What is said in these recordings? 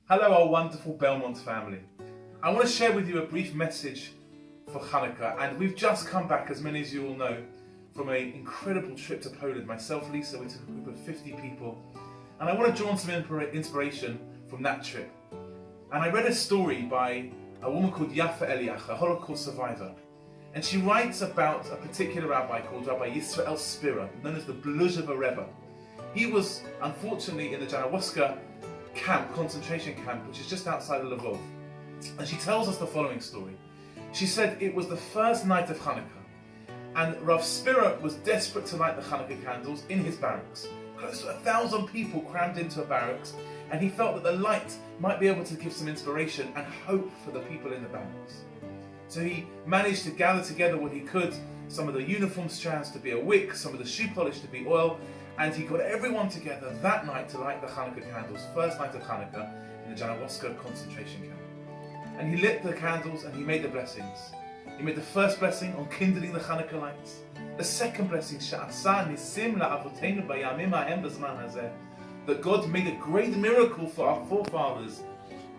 Hello, our wonderful Belmont family. I want to share with you a brief message for Chanukah, and we've just come back, as many as you all know, from an incredible trip to Poland. Myself, Lisa, we took a group of 50 people, and I want to draw on some inspiration from that trip. And I read a story by a woman called Yafa Eliach, a Holocaust survivor, and she writes about a particular rabbi called Rabbi Yisrael Spira, known as the Bluzhever Rebbe. He was unfortunately in the Janowska camp, concentration camp, which is just outside of Lvov. And she tells us the following story. She said it was the first night of Chanukah, and Rav Spira was desperate to light the Chanukah candles in his barracks. Close to 1,000 people crammed into a barracks, and he felt that the light might be able to give some inspiration and hope for the people in the barracks. So he managed to gather together what he could, some of the uniform strands to be a wick, some of the shoe polish to be oil, and he got everyone together that night to light the Chanukah candles, first night of Chanukah in the Janowska concentration camp. And he lit the candles and he made the blessings. He made the first blessing on kindling the Chanukah lights. The second blessing, that God made a great miracle for our forefathers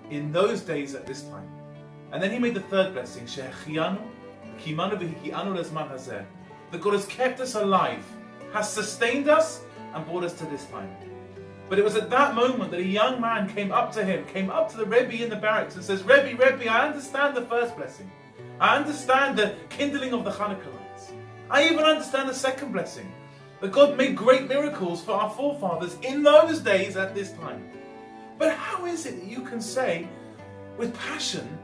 in those days at this time. And then he made the third blessing, that God has kept us alive, has sustained us and brought us to this time. But it was at that moment that a young man came up to the Rebbe in the barracks and says, Rebbe, I understand the first blessing. I understand the kindling of the Chanukah lights. I even understand the second blessing, that God made great miracles for our forefathers in those days at this time. But how is it that you can say with passion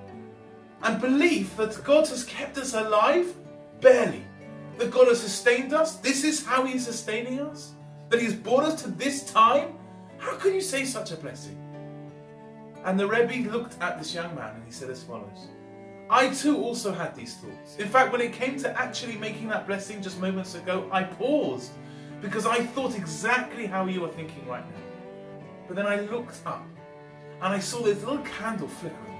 and belief that God has kept us alive? Barely. That God has sustained us? This is how He is sustaining us? That He has brought us to this time? How can you say such a blessing? And the Rebbe looked at this young man and he said as follows. I too also had these thoughts. In fact, when it came to actually making that blessing just moments ago, I paused because I thought exactly how you are thinking right now. But then I looked up and I saw this little candle flickering.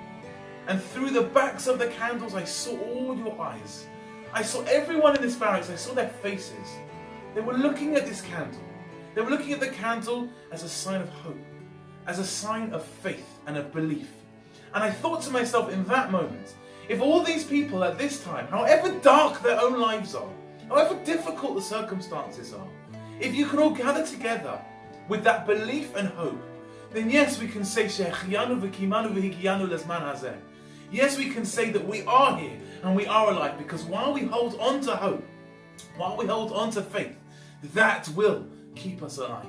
And through the backs of the candles, I saw all your eyes. I saw everyone in this barracks, I saw their faces. They were looking at this candle. They were looking at the candle as a sign of hope, as a sign of faith and of belief. And I thought to myself in that moment, if all these people at this time, however dark their own lives are, however difficult the circumstances are, if you can all gather together with that belief and hope, then yes, we can say, yes, we can say that we are here and we are alive, because while we hold on to hope, while we hold on to faith, that will keep us alive.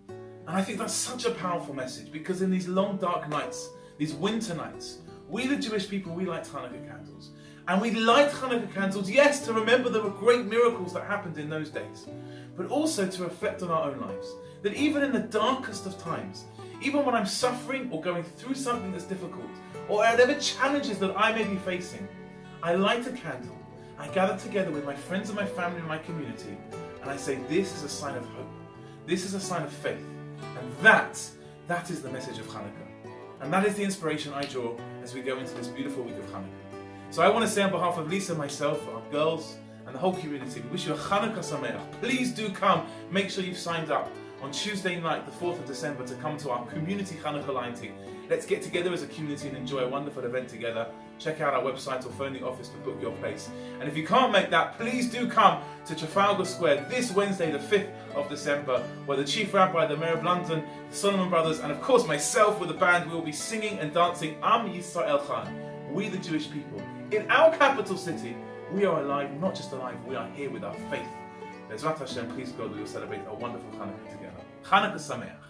And I think that's such a powerful message, because in these long dark nights, these winter nights, we the Jewish people, we light Chanukah candles. And we light Chanukah candles, yes, to remember the great miracles that happened in those days, but also to reflect on our own lives. That even in the darkest of times, even when I'm suffering or going through something that's difficult, or whatever challenges that I may be facing, I light a candle, I gather together with my friends and my family and my community, and I say, this is a sign of hope. This is a sign of faith. And that is the message of Chanukah. And that is the inspiration I draw as we go into this beautiful week of Chanukah. So I want to say on behalf of Lisa, myself, our girls, and the whole community, we wish you a Chanukah Sameach. Please do come. Make sure you've signed up on Tuesday night, the 4th of December, to come to our community Chanukah lighting. Let's get together as a community and enjoy a wonderful event together. Check out our website or phone the office to book your place. And if you can't make that, please do come to Trafalgar Square this Wednesday, the 5th of December, where the Chief Rabbi, the Mayor of London, the Solomon Brothers, and of course myself with the band, we will be singing and dancing Am Yisrael Chan. We the Jewish people. In our capital city, we are alive, not just alive, we are here with our faith. Bezrat Hashem, please God, we will celebrate a wonderful Chanukah together. Chanukah Sameach.